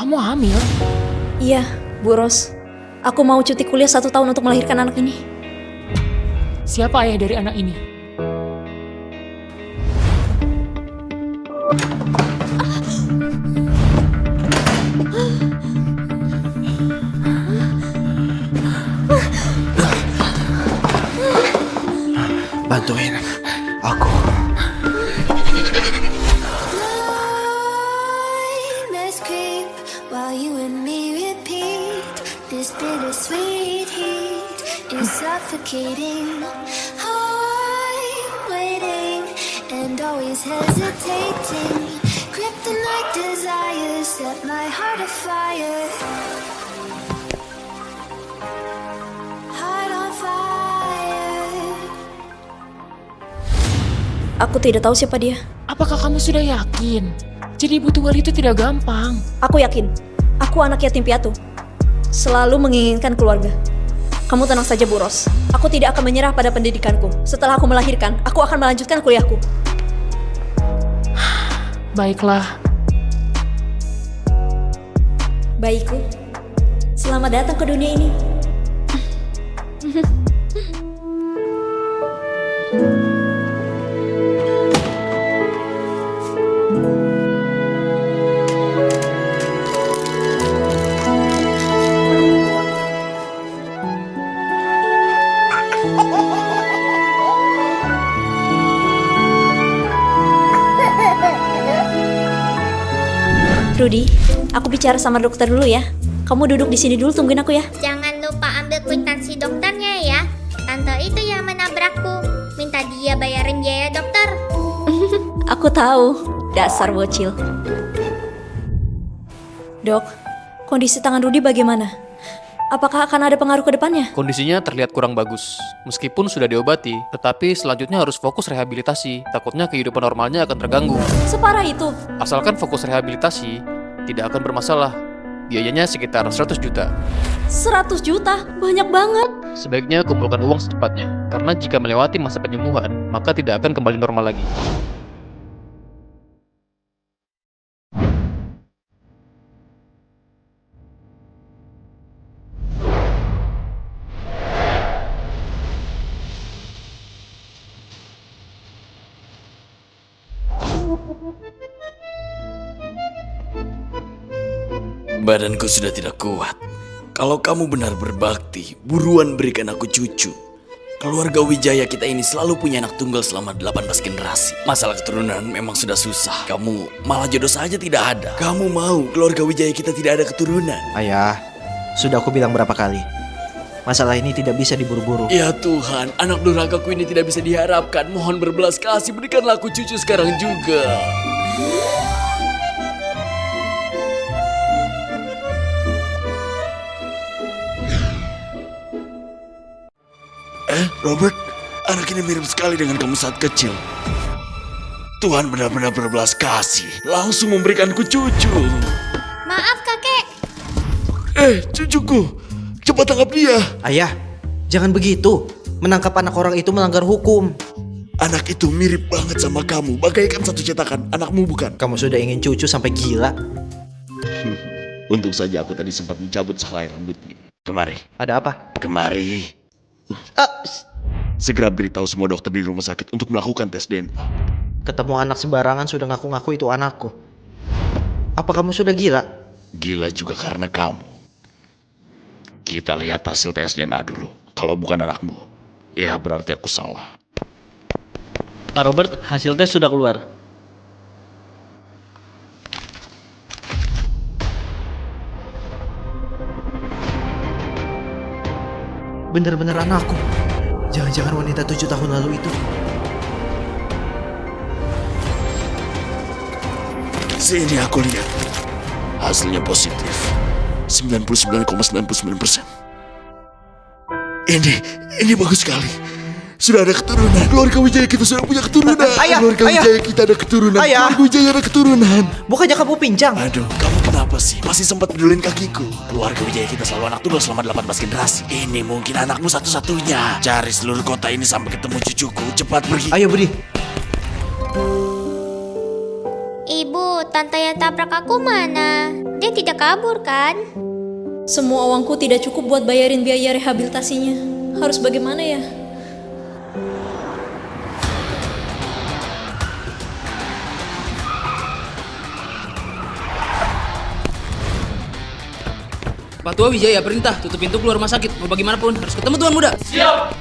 Kamu hamil? Iya, Bu Ros. Aku mau cuti kuliah 1 tahun untuk melahirkan anak ini. Siapa ayah dari anak ini? Bantuin aku. Nightmares creep while you and me repeat. This bittersweet heat is suffocating. I'm waiting and always hesitating. Kryptonite desires set my heart afire. Heart on fire. Aku tidak tahu siapa dia. Apakah kamu sudah yakin? Jadi ibu tunggal itu tidak gampang. Aku yakin. Aku anak yatim piatu. Selalu menginginkan keluarga. Kamu tenang saja, Bu Ros. Aku tidak akan menyerah pada pendidikanku. Setelah aku melahirkan, aku akan melanjutkan kuliahku. Baiklah. Baikku. Selamat datang ke dunia ini. Rudy, aku bicara sama dokter dulu ya. Kamu duduk di sini dulu, tungguin aku ya. Jangan lupa ambil kwitansi dokternya ya. Tante itu yang menabrakku. Minta dia bayarin biaya dokter. Aku tahu, dasar bocil. Dok, kondisi tangan Rudy bagaimana? Apakah akan ada pengaruh ke depannya? Kondisinya terlihat kurang bagus. Meskipun sudah diobati, tetapi selanjutnya harus fokus rehabilitasi. Takutnya kehidupan normalnya akan terganggu. Separah itu? Asalkan fokus rehabilitasi, tidak akan bermasalah. Biayanya sekitar 100 juta. 100 juta? Banyak banget. Sebaiknya kumpulkan uang secepatnya, karena jika melewati masa penyembuhan, maka tidak akan kembali normal lagi. Badanku sudah tidak kuat. Kalau kamu benar berbakti, buruan berikan aku cucu. Keluarga Wijaya kita ini selalu punya anak tunggal selama 18 generasi. Masalah keturunan memang sudah susah. Kamu malah jodoh saja tidak ada. Kamu mau keluarga Wijaya kita tidak ada keturunan? Ayah, sudah aku bilang berapa kali. Masalah ini tidak bisa diburu-buru. Ya Tuhan, anak durhakaku ini tidak bisa diharapkan. Mohon berbelas kasih, berikanlah aku cucu sekarang juga. Robert, anak ini mirip sekali dengan kamu saat kecil. Tuhan benar-benar berbelas kasih, langsung memberikanku cucu. Maaf kakek. Cucuku, cepat tangkap dia. Ayah, jangan begitu. Menangkap anak orang itu melanggar hukum. Anak itu mirip banget sama kamu, bagaikan satu cetakan. Anakmu bukan? Kamu sudah ingin cucu sampai gila. Untung saja aku tadi sempat mencabut sehelai rambutnya. Kemari. Ada apa? Kemari. Segera beritahu semua dokter di rumah sakit untuk melakukan tes DNA. Ketemu anak sembarangan sudah ngaku-ngaku itu anakku. Apa kamu sudah gila? Gila juga karena kamu. Kita lihat hasil tes DNA dulu. Kalau bukan anakmu, ya berarti aku salah. Pak Robert, hasil tes sudah keluar. Bener-bener anakku. Jangan-jangan wanita 7 tahun lalu itu. Sini aku lihat. Hasilnya positif. 99,99%. Ini bagus sekali. Sudah ada keturunan. Keluarga Wijaya kita sudah punya keturunan. Keluarga Wijaya kita ada keturunan. Keluarga Wijaya ada keturunan. Bukannya kamu pincang? Aduh, kamu kenapa sih? Masih sempat pedulin kakiku. Keluarga Wijaya kita selalu anak tunggal selama 18 generasi. Ini mungkin anakmu satu-satunya. Cari seluruh kota ini sampai ketemu cucuku. Cepat pergi. Ayo Budi. Ibu, tante yang tabrak aku mana? Dia tidak kabur kan? Semua uangku tidak cukup buat bayarin biaya rehabilitasinya. Harus bagaimana ya? Pak Tua Wijaya perintah tutup pintu keluar rumah sakit. Mau bagaimanapun harus ketemu Tuan Muda. Siap.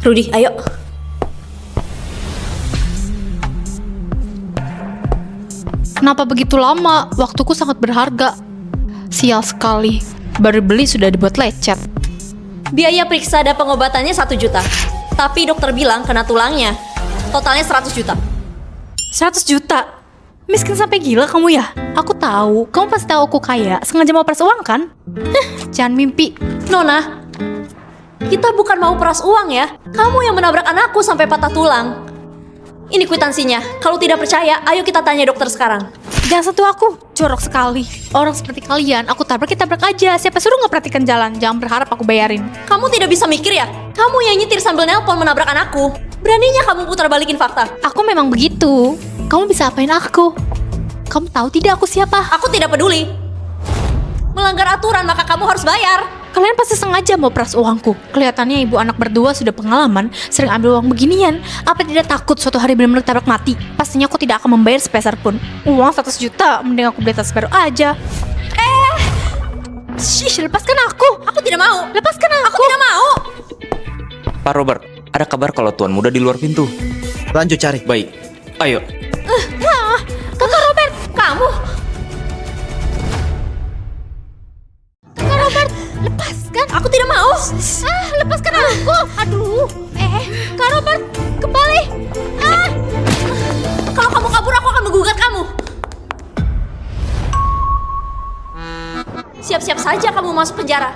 Rudy, ayo. Kenapa begitu lama? Waktuku sangat berharga. Sial sekali. Baru beli sudah dibuat lecet. Biaya periksa dan pengobatannya 1 juta. Tapi dokter bilang kena tulangnya. Totalnya 100 juta. 100 juta? Miskin sampai gila kamu ya? Aku tahu, kamu pasti tahu aku kaya. Sengaja mau peras uang kan? Jangan mimpi. Nona, kita bukan mau peras uang ya. Kamu yang menabrak anakku sampai patah tulang. Ini kwitansinya. Kalau tidak percaya, ayo kita tanya dokter sekarang. Jangan sentuh aku, jorok sekali. Orang seperti kalian, aku tabrak aja. Siapa suruh nggak perhatikan jalan? Jangan berharap aku bayarin. Kamu tidak bisa mikir ya? Kamu yang nyetir sambil nelpon menabrak anakku. Beraninya kamu putar balikin fakta. Aku memang begitu. Kamu bisa apain aku? Kamu tahu tidak aku siapa? Aku tidak peduli. Melanggar aturan maka kamu harus bayar. Kalian pasti sengaja mau peras uangku. Kelihatannya ibu anak berdua sudah pengalaman, sering ambil uang beginian. Apa tidak takut suatu hari benar-benar tabrak mati? Pastinya aku tidak akan membayar sepeser pun. Uang 100 juta, mending aku beli tas baru aja. Shish, lepaskan aku. Aku tidak mau. Lepaskan aku. Aku tidak mau. Pak Robert, ada kabar kalau Tuan Muda di luar pintu. Lanjut cari. Baik, ayo. Kakak Robert, kamu. Kak Robert, lepaskan. Aku tidak mau. Lepaskan aku. Aduh. Kak Robert, kembali. Kalau kamu kabur, aku akan menggugat kamu. Siap-siap saja kamu masuk penjara.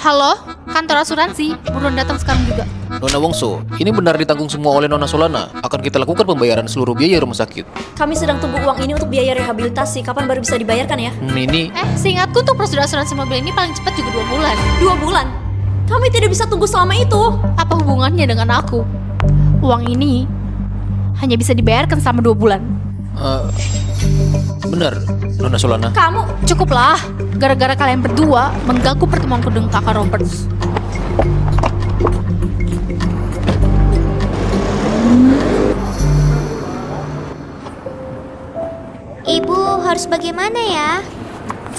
Halo, kantor asuransi. Buruan datang sekarang juga. Nona Wongso, ini benar ditanggung semua oleh Nona Solana. Akan kita lakukan pembayaran seluruh biaya rumah sakit. Kami sedang tunggu uang ini untuk biaya rehabilitasi. Kapan baru bisa dibayarkan ya? Ini Seingatku untuk prosedur asuransi mobil ini paling cepat juga 2 bulan. 2 bulan? Kami tidak bisa tunggu selama itu. Apa hubungannya dengan aku? Uang ini hanya bisa dibayarkan selama 2 bulan. benar, Nona Solana. Kamu, Cukuplah. Gara-gara kalian berdua mengganggu pertemuanku dengan kakak Robert. Ibu harus bagaimana ya?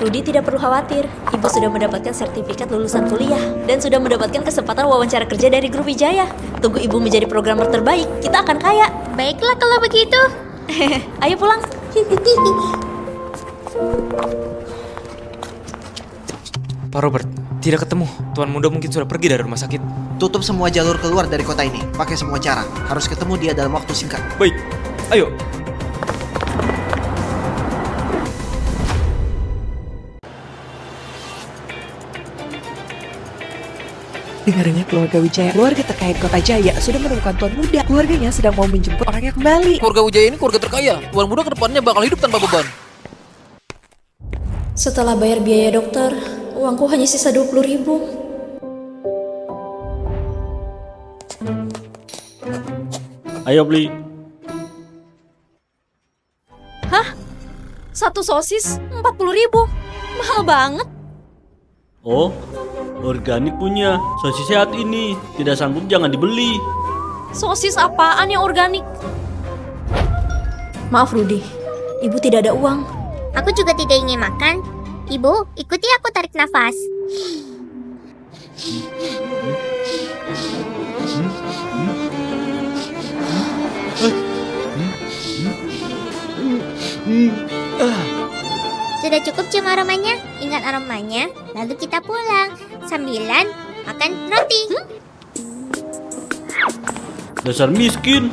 Rudy tidak perlu khawatir. Ibu sudah mendapatkan sertifikat lulusan kuliah dan sudah mendapatkan kesempatan wawancara kerja dari Grup Wijaya. Tunggu ibu menjadi programmer terbaik, kita akan kaya. Baiklah kalau begitu. Ayo pulang. Pak Robert, tidak ketemu. Tuan Muda mungkin sudah pergi dari rumah sakit. Tutup semua jalur keluar dari kota ini. Pakai semua cara. Harus ketemu dia dalam waktu singkat. Baik, ayo. Dengarnya keluarga Wijaya, keluarga terkait Kota Jaya sudah menemukan Tuan Muda. Keluarganya sedang mau menjemput orangnya kembali. Keluarga Wijaya ini keluarga terkaya. Tuan Muda kedepannya bakal hidup tanpa beban. Setelah bayar biaya dokter, uangku hanya sisa 20.000. Ayo beli. Hah? Satu sosis 40.000? Mahal banget. Oh, organik punya. Sosis sehat ini. Tidak sanggup jangan dibeli. Sosis apaan yang organik? Maaf Rudy, ibu tidak ada uang. Aku juga tidak ingin makan. Ibu, ikuti aku tarik nafas. Sudah cukup cium aromanya? Ingat aromanya, lalu kita pulang. Sambilan makan roti. Dasar miskin.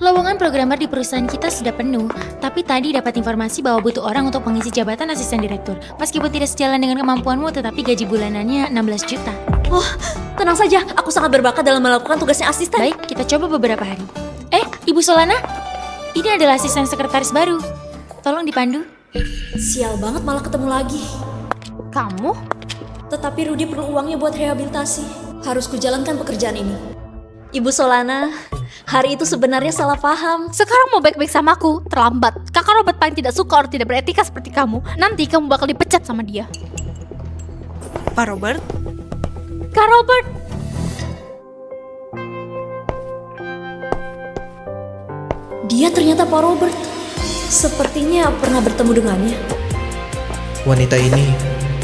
Lowongan programmer di perusahaan kita sudah penuh, tapi tadi dapat informasi bahwa butuh orang untuk mengisi jabatan asisten direktur. Meskipun tidak sejalan dengan kemampuanmu, tetapi gaji bulanannya 16 juta. Oh, tenang saja, aku sangat berbakat dalam melakukan tugasnya asisten. Baik, kita coba beberapa hari. Ibu Solana, ini adalah asisten sekretaris baru. Tolong dipandu. Sial banget malah ketemu lagi. Kamu? Tetapi Rudy perlu uangnya buat rehabilitasi. Harus kujalankan pekerjaan ini. Ibu Solana, hari itu sebenarnya salah paham. Sekarang mau baik-baik sama aku, terlambat. Kakak Robert paling tidak suka orang tidak beretika seperti kamu. Nanti kamu bakal dipecat sama dia. Pak Robert, Kak Robert! Dia ternyata Pak Robert. Sepertinya pernah bertemu dengannya. Wanita ini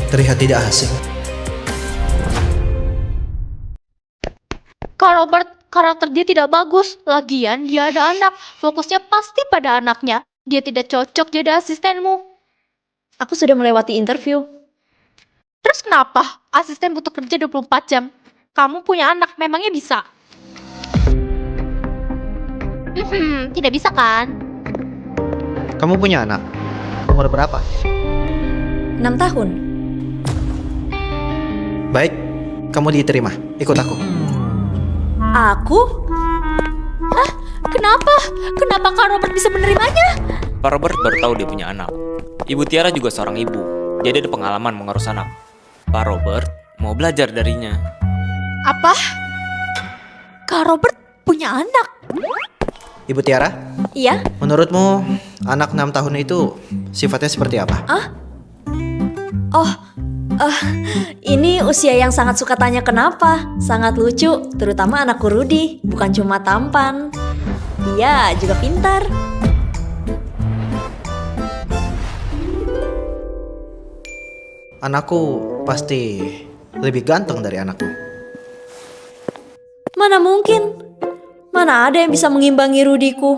terlihat tidak asing. Kak Robert, karakter dia tidak bagus. Lagian dia ada anak. Fokusnya pasti pada anaknya. Dia tidak cocok jadi asistenmu. Aku sudah melewati interview. Terus kenapa? Asisten butuh kerja 24 jam. Kamu punya anak, memangnya bisa? Tidak bisa kan? Kamu punya anak? Umur berapa? 6 tahun. Baik, kamu diterima. Ikut aku. Aku? Hah? Kenapa? Kenapa Kak Robert bisa menerimanya? Pak Robert baru tahu dia punya anak. Ibu Tiara juga seorang ibu, jadi ada pengalaman mengurus anak. Pak Robert mau belajar darinya. Apa? Kak Robert punya anak? Ibu Tiara, Iya? menurutmu anak 6 tahun itu sifatnya seperti apa? Ini usia yang sangat suka tanya kenapa. Sangat lucu, terutama anakku Rudy. Bukan cuma tampan, dia juga pintar. Anakku pasti lebih ganteng dari anakmu. Mana mungkin? Mana ada yang bisa mengimbangi Rudiku?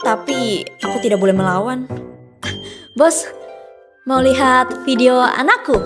Tapi aku tidak boleh melawan. Bos, mau lihat video anakku?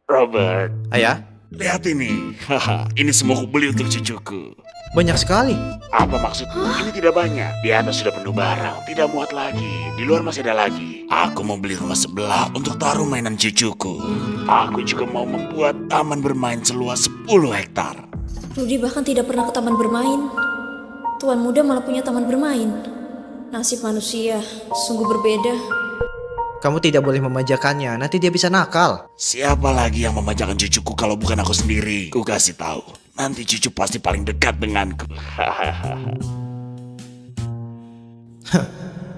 Robert, Ayah, lihat ini. Haha, ini semua aku beli untuk cucuku. banyak sekali. Apa maksudmu? Ini tidak banyak. Di atas sudah penuh barang, tidak muat lagi. Di luar masih ada lagi. Aku mau beli rumah sebelah untuk taruh mainan cucuku. Aku juga mau membuat Taman bermain seluas 10 hektar. Rudy bahkan tidak pernah ke taman bermain. Tuan muda malah punya taman bermain. Nasib manusia sungguh berbeda. Kamu tidak boleh memajakannya, nanti dia bisa nakal. Siapa lagi yang memajakan cucuku kalau bukan aku sendiri? Ku kasih tahu. Nanti cucu pasti paling dekat denganku.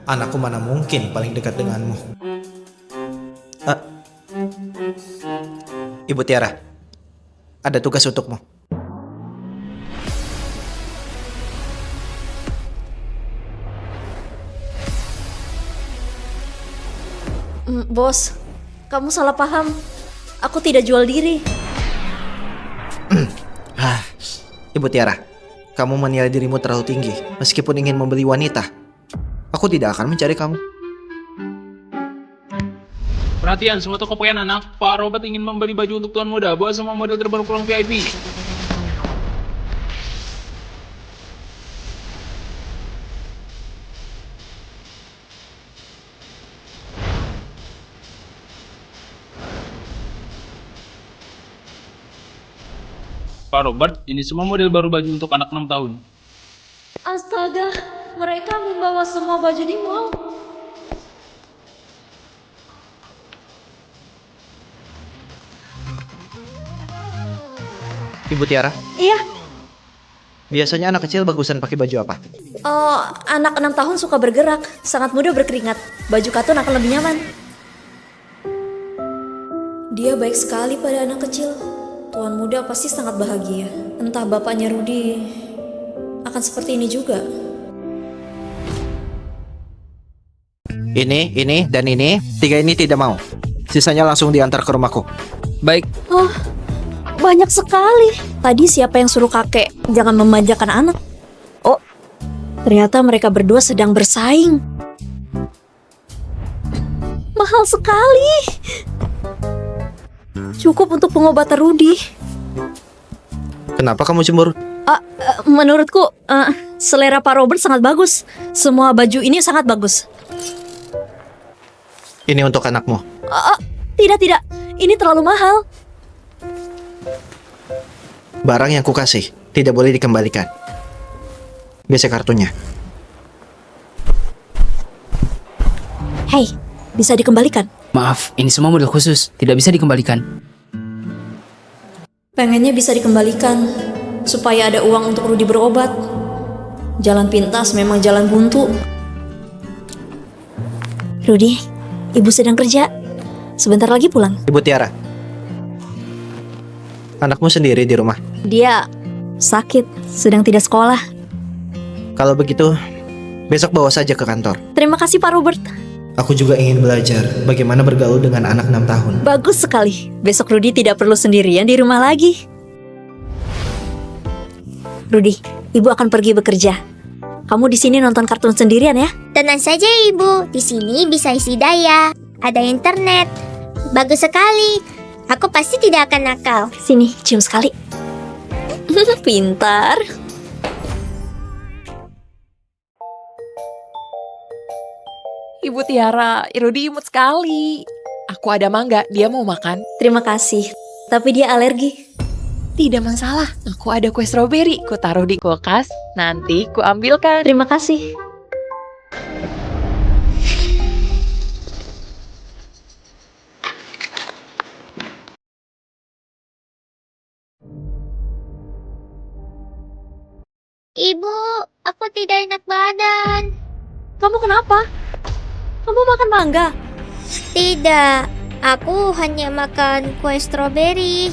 Anakku mana mungkin paling dekat denganmu. Ibu Tiara, ada tugas untukmu. Bos, kamu salah paham. Aku tidak jual diri. Ibu Tiara, kamu menilai dirimu terlalu tinggi. Meskipun ingin membeli wanita, aku tidak akan mencari kamu. Perhatian semua toko pakaian anak, Pak Robert ingin membeli baju untuk tuan muda. Bawa semua model terbaru pulang VIP. Pak Robert, ini semua model baru baju untuk anak 6 tahun. Astaga, mereka membawa semua baju di mall. Ibu Tiara, Iya, biasanya anak kecil bagusan pakai baju apa? anak 6 tahun suka bergerak, sangat mudah berkeringat. Baju katun akan lebih nyaman. Dia baik sekali pada anak kecil. Tuan muda pasti sangat bahagia. Entah bapaknya Rudy akan seperti ini juga. Ini, dan ini. 3 ini tidak mau. Sisanya langsung diantar ke rumahku. Baik. Oh, banyak sekali. Tadi siapa yang suruh kakek jangan memanjakan anak? Oh, ternyata mereka berdua sedang bersaing. Mahal sekali. Cukup untuk pengobatan Rudy. Kenapa kamu cemburu? Menurutku, selera Pak Robert sangat bagus. Semua baju ini sangat bagus. Ini untuk anakmu. Tidak. Ini terlalu mahal. Barang yang kukasih tidak boleh dikembalikan. Gesek kartunya. Hei, bisa dikembalikan. Maaf, ini semua model khusus, tidak bisa dikembalikan. Pengennya bisa dikembalikan supaya ada uang untuk Rudy berobat. Jalan pintas memang jalan buntu. Rudy, ibu sedang kerja. Sebentar lagi pulang. Ibu Tiara. Anakmu sendiri di rumah. Dia sakit, sedang tidak sekolah. Kalau begitu, besok bawa saja ke kantor. Terima kasih Pak Robert. Aku juga ingin belajar bagaimana bergaul dengan anak 6 tahun. Bagus sekali. Besok Rudy tidak perlu sendirian di rumah lagi. Rudy, ibu akan pergi bekerja. Kamu di sini nonton kartun sendirian ya? Tenang saja ibu, di sini bisa isi daya. Ada internet. Bagus sekali. Aku pasti tidak akan nakal. Sini, cium sekali. Pintar. Ibu Tiara, Rudy imut sekali. Aku ada mangga, dia mau makan. Terima kasih, tapi dia alergi. Tidak masalah, aku ada kue stroberi. Ku taruh di kulkas, nanti ku ambilkan. Terima kasih. Ibu, aku tidak enak badan. Kamu kenapa? Kamu makan mangga? Tidak, aku hanya makan kue stroberi.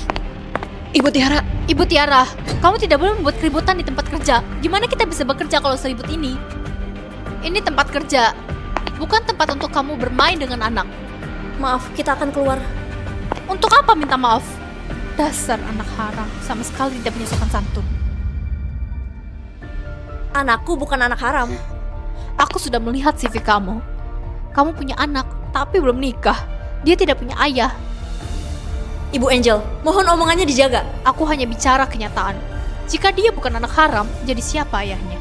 Ibu Tiara, Kamu tidak boleh membuat keributan di tempat kerja. Gimana kita bisa bekerja kalau seribut ini? Ini tempat kerja, bukan tempat untuk kamu bermain dengan anak. Maaf, kita akan keluar. Untuk apa minta maaf? Dasar anak haram, sama sekali tidak punya sopan santun. Anakku bukan anak haram. Aku sudah melihat CV kamu. Kamu punya anak, tapi belum nikah. Dia tidak punya ayah. Ibu Angel, mohon omongannya dijaga. Aku hanya bicara kenyataan. Jika dia bukan anak haram, jadi siapa ayahnya?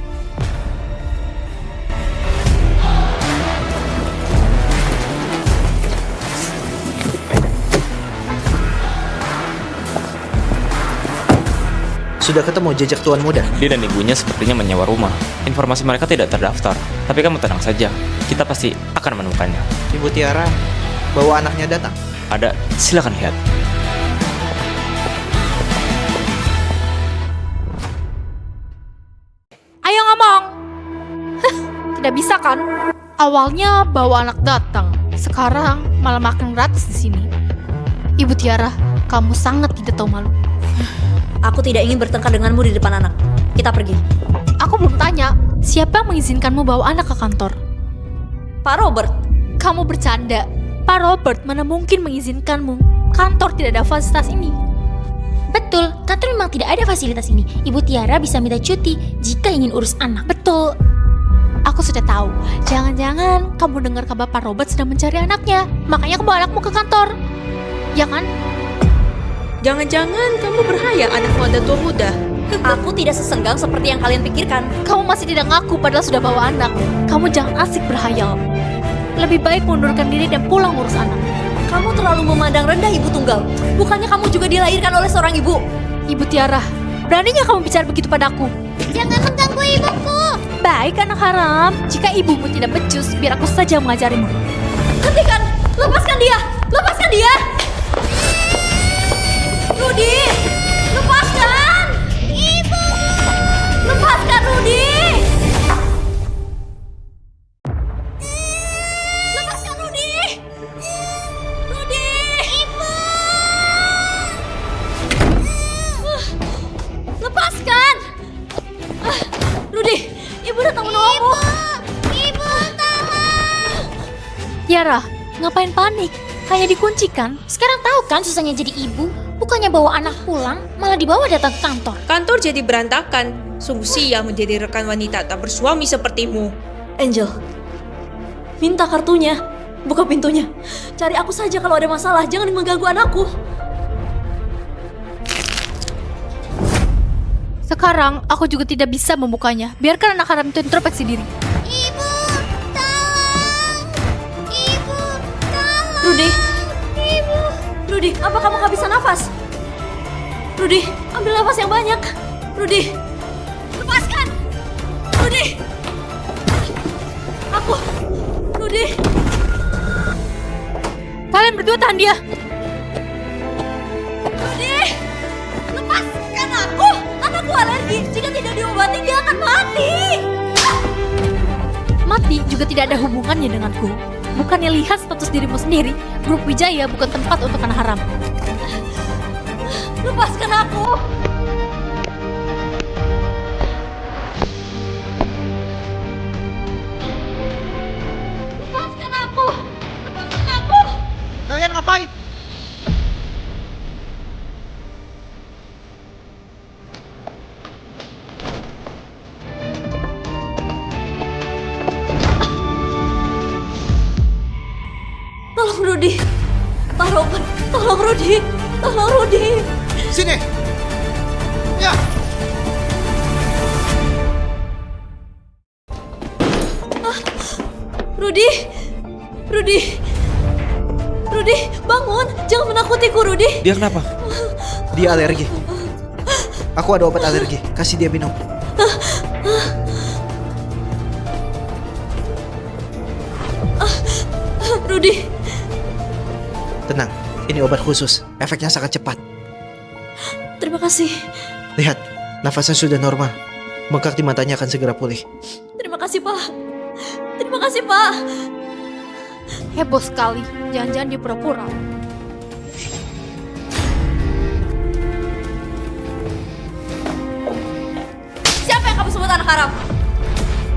Sudah ketemu jejak tuan muda? Dia dan ibunya sepertinya menyewa rumah. Informasi mereka tidak terdaftar. Tapi kamu tenang saja, kita pasti akan menemukannya. Ibu Tiara bawa anaknya datang. Ada, silakan lihat. Ayo ngomong. Tidak bisa kan? Awalnya bawa anak datang, sekarang malah makan gratis di sini. Ibu Tiara, kamu sangat tidak tahu malu. Aku tidak ingin bertengkar denganmu di depan anak. Kita pergi. Aku belum tanya, siapa yang mengizinkanmu bawa anak ke kantor? Pak Robert. Kamu bercanda. Pak Robert mana mungkin mengizinkanmu? Kantor tidak ada fasilitas ini. Betul, kantor memang tidak ada fasilitas ini. Ibu Tiara bisa minta cuti jika ingin urus anak. Betul. Aku sudah tahu. Jangan-jangan kamu dengar kabar Pak Robert sedang mencari anaknya. Makanya kamu bawa anakmu ke kantor. Ya kan? Jangan-jangan kamu berhayal anakmu ada tua muda. Aku tidak sesenggang seperti yang kalian pikirkan. Kamu masih tidak ngaku padahal sudah bawa anak. Kamu jangan asik berhayal. Lebih baik mundurkan diri dan pulang ngurus anak. Kamu terlalu memandang rendah ibu tunggal. Bukannya kamu juga dilahirkan oleh seorang ibu? Ibu Tiara, beraninya kamu bicara begitu padaku? Jangan mengganggu ibuku. Baik anak haram, jika ibumu tidak becus, biar aku saja mengajarimu. Hentikan! Lepaskan dia! Lepaskan dia! Rudy! Lepaskan! Ibu! Lepaskan Rudy! Lepaskan Rudy! Rudy! Ibu! Lepaskan! Rudy! Ibu datang menolongmu! Ibu, tolong! Tiara, ngapain panik? Hanya dikunci kan? Sekarang tahu kan susahnya jadi ibu? Bukannya bawa anak pulang, malah dibawa datang ke kantor. Kantor jadi berantakan. Sungguh sial menjadi rekan wanita tak bersuami sepertimu. Angel, minta kartunya. Buka pintunya. Cari aku saja kalau ada masalah. Jangan mengganggu anakku. Sekarang aku juga tidak bisa membukanya. Biarkan anak haram itu introspeksi diri. Ibu, tolong! Ibu, tolong! Rudy. Ibu. Rudy, apa kamu gak bisa nafas? Rudy, ambil nafas yang banyak. Rudy, lepaskan. Rudy. Aku. Rudy. Kalian berdua tahan dia. Rudy, lepaskan aku. Anakku alergi. Jika tidak diobati, dia akan mati. Mati juga tidak ada hubungannya denganku. Bukannya lihat status dirimu sendiri, grup Wijaya bukan tempat untuk anak haram. Lepaskan aku. Lepaskan aku. Lepaskan aku. Kalian ngapain? Tolong Rudy. Tolong Rudy. Tolong Rudy. Sini. Ya. Rudy. Rudy, bangun. Jangan menakutiku, Rudy. Dia kenapa? Dia alergi. Aku ada obat alergi. Kasih dia minum. Rudy. Tenang, ini obat khusus. Efeknya sangat cepat. Terima kasih. Lihat, nafasnya sudah normal. Bengkak di matanya akan segera pulih. Terima kasih, Pak. Terima kasih, Pak. Heboh sekali. Jangan-jangan dia pura-pura. Siapa yang kamu sebut anak haram?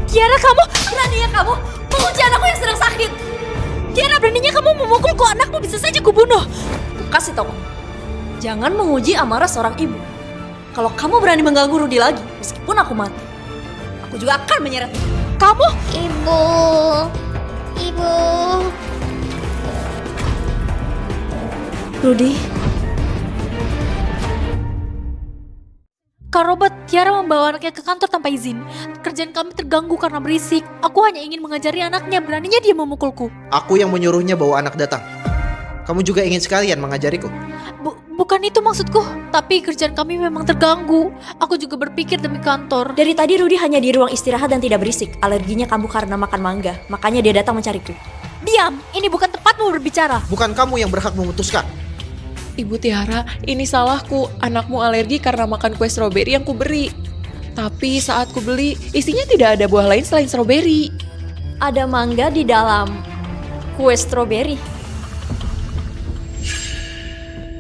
Kiara, kamu beraninya kamu menguji anakku yang sedang sakit. Kiara, beraninya kamu memukulku. Anakmu bisa saja kubunuh. Kasih tau kamu, jangan menguji amarah seorang ibu. Kalau kamu berani mengganggu Rudy lagi, meskipun aku mati, aku juga akan menyeret kamu. Ibu. Rudy. Kak Robert, Tiara membawa anaknya ke kantor tanpa izin. Kerjaan kami terganggu karena berisik. Aku hanya ingin mengajari anaknya, beraninya dia memukulku. Aku yang menyuruhnya bawa anak datang. Kamu juga ingin sekalian mengajariku? Bukan itu maksudku, tapi kerjaan kami memang terganggu. Aku juga berpikir demi kantor. Dari tadi Rudy hanya di ruang istirahat dan tidak berisik. Alerginya kambuh karena makan mangga, makanya dia datang mencariku. Diam, ini bukan tempatmu berbicara. Bukan kamu yang berhak memutuskan. Ibu Tiara, ini salahku. Anakmu alergi karena makan kue stroberi yang kuberi. Tapi saat kubeli, isinya tidak ada buah lain selain stroberi. Ada mangga di dalam kue stroberi.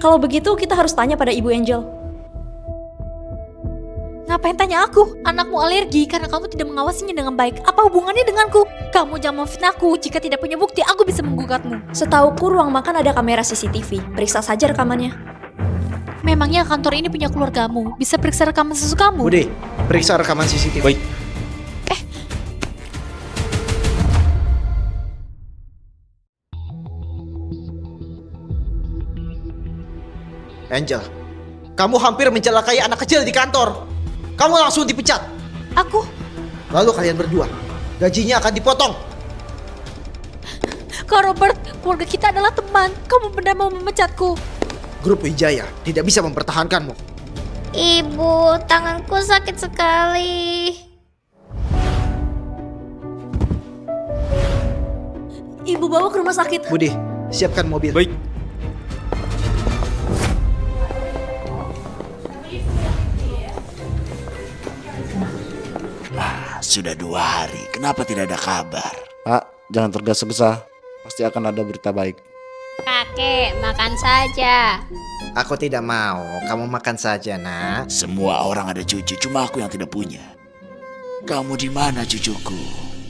Kalau begitu kita harus tanya pada Ibu Angel. Ngapain tanya aku? Anakmu alergi karena kamu tidak mengawasinya dengan baik. Apa hubungannya denganku? Kamu jangan memfitnahku. Jika tidak punya bukti, aku bisa menggugatmu. Setauku ruang makan ada kamera CCTV. Periksa saja rekamannya. Memangnya kantor ini punya keluargamu? Bisa periksa rekaman susu kamu? Budi, periksa rekaman CCTV. Baik. Angel, kamu hampir mencelakai anak kecil di kantor. Kamu langsung dipecat. Aku? Lalu kalian berdua, gajinya akan dipotong. Kak Robert, keluarga kita adalah teman. Kamu benar mau memecatku. Grup Wijaya tidak bisa mempertahankanmu. Ibu, tanganku sakit sekali. Ibu bawa ke rumah sakit. Budi, siapkan mobil. Baik. Sudah 2 hari, kenapa tidak ada kabar? Pak, jangan tergesa-gesa. Pasti akan ada berita baik. Kakek, makan saja. Aku tidak mau, kamu makan saja, nak. Semua orang ada cucu, cuma aku yang tidak punya. Kamu di mana, cucuku?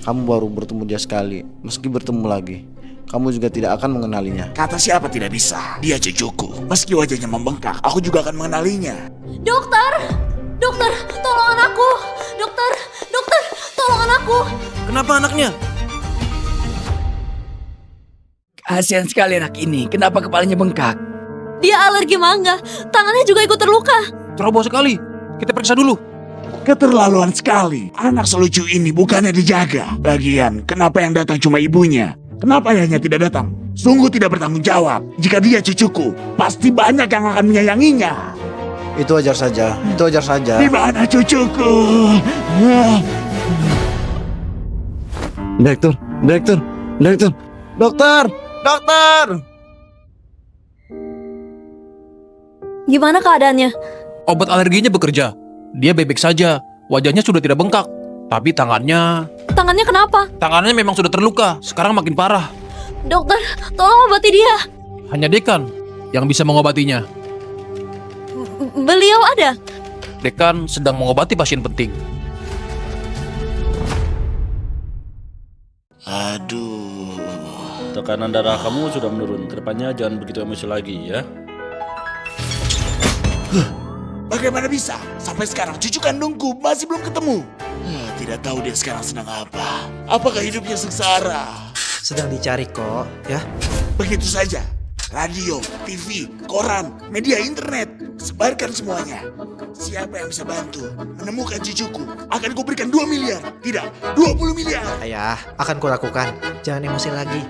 Kamu baru bertemu dia sekali. Meski bertemu lagi, kamu juga tidak akan mengenalinya. Kata siapa tidak bisa? Dia cucuku. Meski wajahnya membengkak, aku juga akan mengenalinya. Dokter! Dokter, tolong anakku! Dokter, tolong anakku! Kenapa anaknya? Kasihan sekali anak ini, kenapa kepalanya bengkak? Dia alergi mangga, tangannya juga ikut terluka. Ceroboh sekali, kita periksa dulu. Keterlaluan sekali. Anak selucu ini bukannya dijaga. Lagian, kenapa yang datang cuma ibunya? Kenapa ayahnya tidak datang? Sungguh tidak bertanggung jawab. Jika dia cucuku, pasti banyak yang akan menyayanginya. Itu wajar saja. Itu wajar saja. Di mana cucuku? Direktur, direktur, direktur, dokter, dokter. Gimana keadaannya? Obat alerginya bekerja. Dia baik-baik saja. Wajahnya sudah tidak bengkak. Tapi tangannya... Tangannya kenapa? Tangannya memang sudah terluka. Sekarang makin parah. Dokter, tolong obati dia. Hanya Dekan yang bisa mengobatinya. Beliau ada? Dekan sedang mengobati pasien penting. Aduh. Tekanan darah kamu sudah menurun. Kedepannya jangan begitu emosi lagi ya. Bagaimana bisa? Sampai sekarang cucu kandungku masih belum ketemu. Tidak tahu dia sekarang sedang apa. Apakah hidupnya sengsara? Sedang dicari kok, ya. Begitu saja. Radio, TV, koran, media internet. Sebarkan semuanya. Siapa yang bisa bantu menemukan cucuku? Akan kuberikan 2 miliar. Tidak, 20 miliar. Ayah, akan kulakukan. Jangan emosi lagi.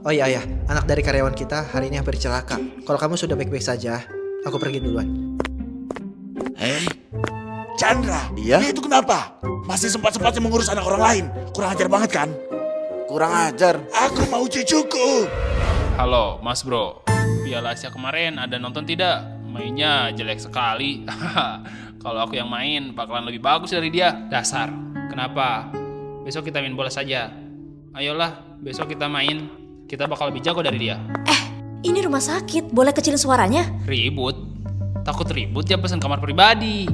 Oh iya ayah, anak dari karyawan kita hari ini hampir celaka. Kalau kamu sudah baik-baik saja, aku pergi duluan. Chandra, iya? Dia itu kenapa? Masih sempat-sempatnya mengurus anak orang lain. Kurang ajar banget kan? Kurang ajar. Aku mau cucuku. Halo, Mas Bro. Piala Asia kemarin ada nonton tidak? Mainnya jelek sekali. Kalau aku yang main bakalan lebih bagus dari dia. Dasar. Kenapa? Besok kita main bola saja. Ayolah, besok kita main. Kita bakal lebih jago dari dia. Ini rumah sakit, boleh kecilin suaranya? Ribut? Takut ribut ya pesan kamar pribadi.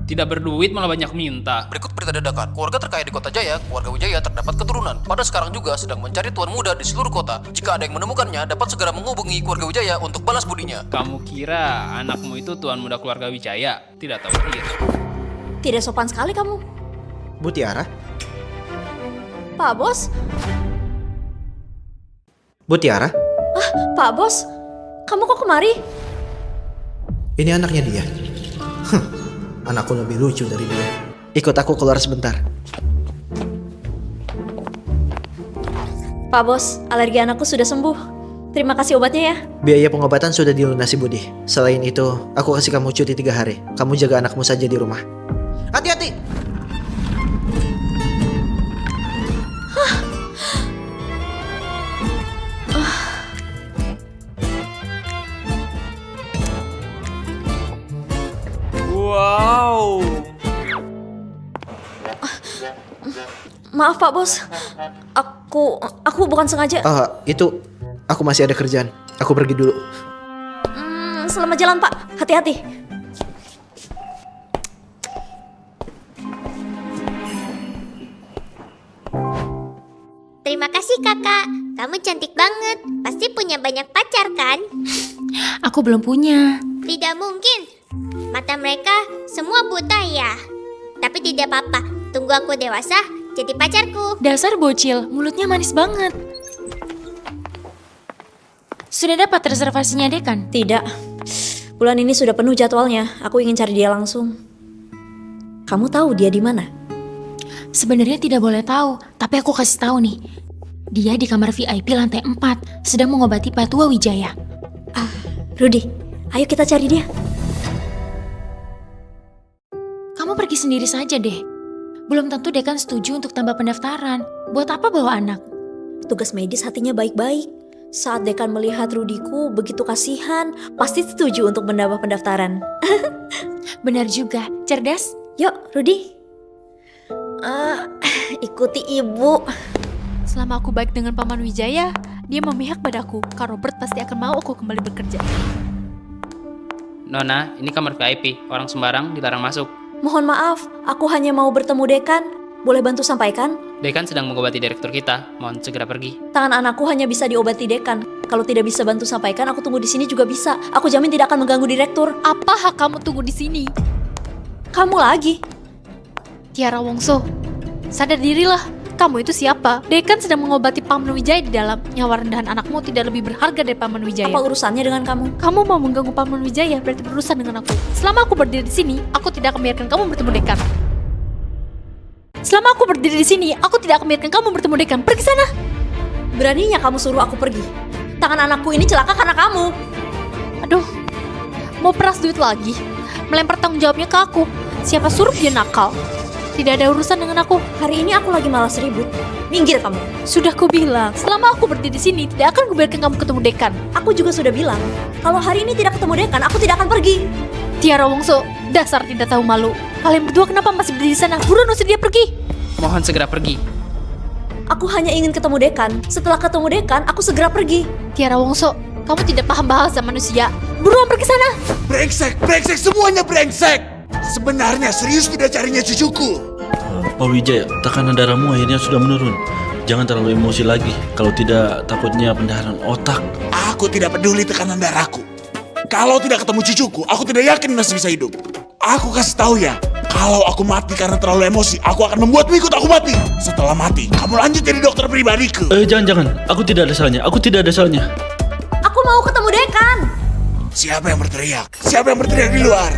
Tidak berduit malah banyak minta. Berikut berita dadakan. Keluarga terkaya di Kota Jaya, keluarga Wijaya terdapat keturunan. Pada sekarang juga sedang mencari tuan muda di seluruh kota. Jika ada yang menemukannya, dapat segera menghubungi keluarga Wijaya untuk balas budinya. Kamu kira anakmu itu tuan muda keluarga Wijaya? Tidak tahu diri. Tidak sopan sekali kamu. Bu Tiara? Pak Bos? Bu Tiara? Pak Bos? Kamu kok kemari? Ini anaknya dia. Anakku lebih lucu dari dia. Ikut aku keluar sebentar. Pak Bos, alergi anakku sudah sembuh. Terima kasih obatnya ya. Biaya pengobatan sudah dilunasi Budi. Selain itu, aku kasih kamu cuti 3 hari. Kamu jaga anakmu saja di rumah. Hati-hati! Wow. Maaf Pak Bos. Aku bukan sengaja. Itu aku masih ada kerjaan. Aku pergi dulu. Selamat jalan Pak. Hati-hati. Terima kasih kakak. Kamu cantik banget. Pasti punya banyak pacar kan? Aku belum punya. Tidak mungkin. Mata mereka semua buta ya. Tapi tidak apa-apa. Tunggu aku dewasa jadi pacarku. Dasar bocil, mulutnya manis banget. Sudah dapat reservasinya Dekan? Tidak. Bulan ini sudah penuh jadwalnya. Aku ingin cari dia langsung. Kamu tahu dia di mana? Sebenarnya tidak boleh tahu, tapi aku kasih tahu nih. Dia di kamar VIP lantai 4, sedang mengobati Pak Tua Wijaya. Rudy, ayo kita cari dia. Kamu pergi sendiri saja deh. Belum tentu Dekan setuju untuk tambah pendaftaran. Buat apa bawa anak? Tugas medis hatinya baik-baik. Saat Dekan melihat Rudiku begitu kasihan, pasti setuju untuk menambah pendaftaran. Benar juga, cerdas. Yuk, Rudy. Ikuti ibu. Selama aku baik dengan Paman Wijaya, dia memihak padaku. Kak Robert pasti akan mau aku kembali bekerja. Nona, ini kamar VIP. Orang sembarang dilarang masuk. Mohon maaf, aku hanya mau bertemu Dekan. Boleh bantu sampaikan? Dekan sedang mengobati direktur kita. Mohon segera pergi. Tangan anakku hanya bisa diobati Dekan. Kalau tidak bisa bantu sampaikan, aku tunggu di sini juga bisa. Aku jamin tidak akan mengganggu direktur. Apa hak kamu tunggu di sini? Kamu lagi? Tiara Wongso, sadar dirilah. Kamu itu siapa? Dekan sedang mengobati Paman Wijaya di dalam. Nyawa rendahan anakmu tidak lebih berharga dari Paman Wijaya. Apa urusannya dengan kamu? Kamu mau mengganggu Paman Wijaya berarti berurusan dengan aku. Selama aku berdiri di sini, aku tidak akan membiarkan kamu bertemu Dekan. Selama aku berdiri di sini, aku tidak akan membiarkan kamu bertemu Dekan. Pergi sana. Beraninya kamu suruh aku pergi. Tangan anakku ini celaka karena kamu. Aduh, mau peras duit lagi? Melempar tanggung jawabnya ke aku. Siapa suruh dia nakal? Tidak ada urusan dengan aku. Hari ini aku lagi malas ribut. Minggir kamu. Sudah kubilang, selama aku berdiri di sini, tidak akan kubiarkan kamu ketemu dekan. Aku juga sudah bilang, kalau hari ini tidak ketemu dekan, aku tidak akan pergi. Tiara Wongso, dasar tidak tahu malu. Kalian berdua kenapa masih berdiri di sana? Buruan usir dia pergi. Mohon segera pergi. Aku hanya ingin ketemu dekan. Setelah ketemu dekan, aku segera pergi. Tiara Wongso, kamu tidak paham bahasa manusia. Buruan pergi sana. Brengsek, brengsek, semuanya brengsek. Sebenarnya serius tidak carinya cucuku. Pak Wijaya, tekanan darahmu akhirnya sudah menurun. Jangan terlalu emosi lagi. Kalau tidak, takutnya pendarahan otak. Aku tidak peduli tekanan darahku. Kalau tidak ketemu cucuku, aku tidak yakin masih bisa hidup. Aku kasih tahu ya, kalau aku mati karena terlalu emosi, aku akan membuatmu ikut aku mati. Setelah mati, kamu lanjut jadi dokter pribadiku. Jangan. Aku tidak ada salahnya. Aku tidak ada salahnya. Aku mau ketemu dekan. Siapa yang berteriak? Siapa yang berteriak di luar?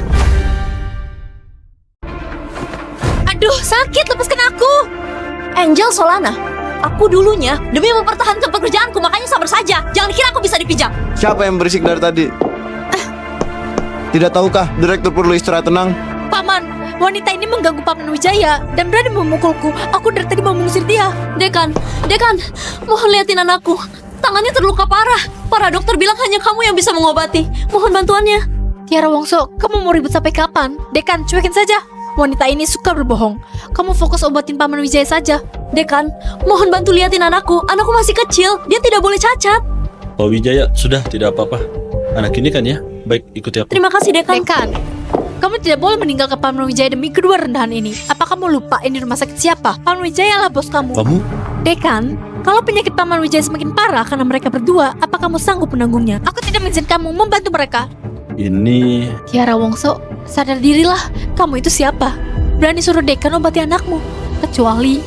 Aduh, sakit, lepaskan aku. Angel Solana, aku dulunya demi mempertahankan pekerjaanku, makanya sabar saja. Jangan kira aku bisa dipijak. Siapa yang berisik dari tadi? Tidak tahukah direktur perlu istirahat tenang? Paman, wanita ini mengganggu Paman Wijaya dan berani memukulku. Aku dari tadi mau mengusir dia. Dekan, mohon liatin anakku. Tangannya terluka parah. Para dokter bilang hanya kamu yang bisa mengobati. Mohon bantuannya. Tiara Wongso, kamu mau ribut sampai kapan? Dekan, cuekin saja. Wanita ini suka berbohong. Kamu fokus obatin Paman Wijaya saja. Dekan, mohon bantu liatin anakku. Anakku masih kecil, dia tidak boleh cacat. Pak Wijaya, sudah tidak apa-apa. Anak ini kan ya? Baik, ikuti aku. Terima kasih, Dekan. Dekan, kamu tidak boleh meninggalkan Paman Wijaya demi kedua rendahan ini. Apa kamu lupa ini rumah sakit siapa? Paman Wijaya lah bos kamu. Kamu? Dekan, kalau penyakit Paman Wijaya semakin parah karena mereka berdua, apa kamu sanggup menanggungnya? Aku tidak mengizinkan kamu membantu mereka. Ini... Tiara Wongso, sadar dirilah. Kamu itu siapa? Berani suruh Dekan obati anakmu. Kecuali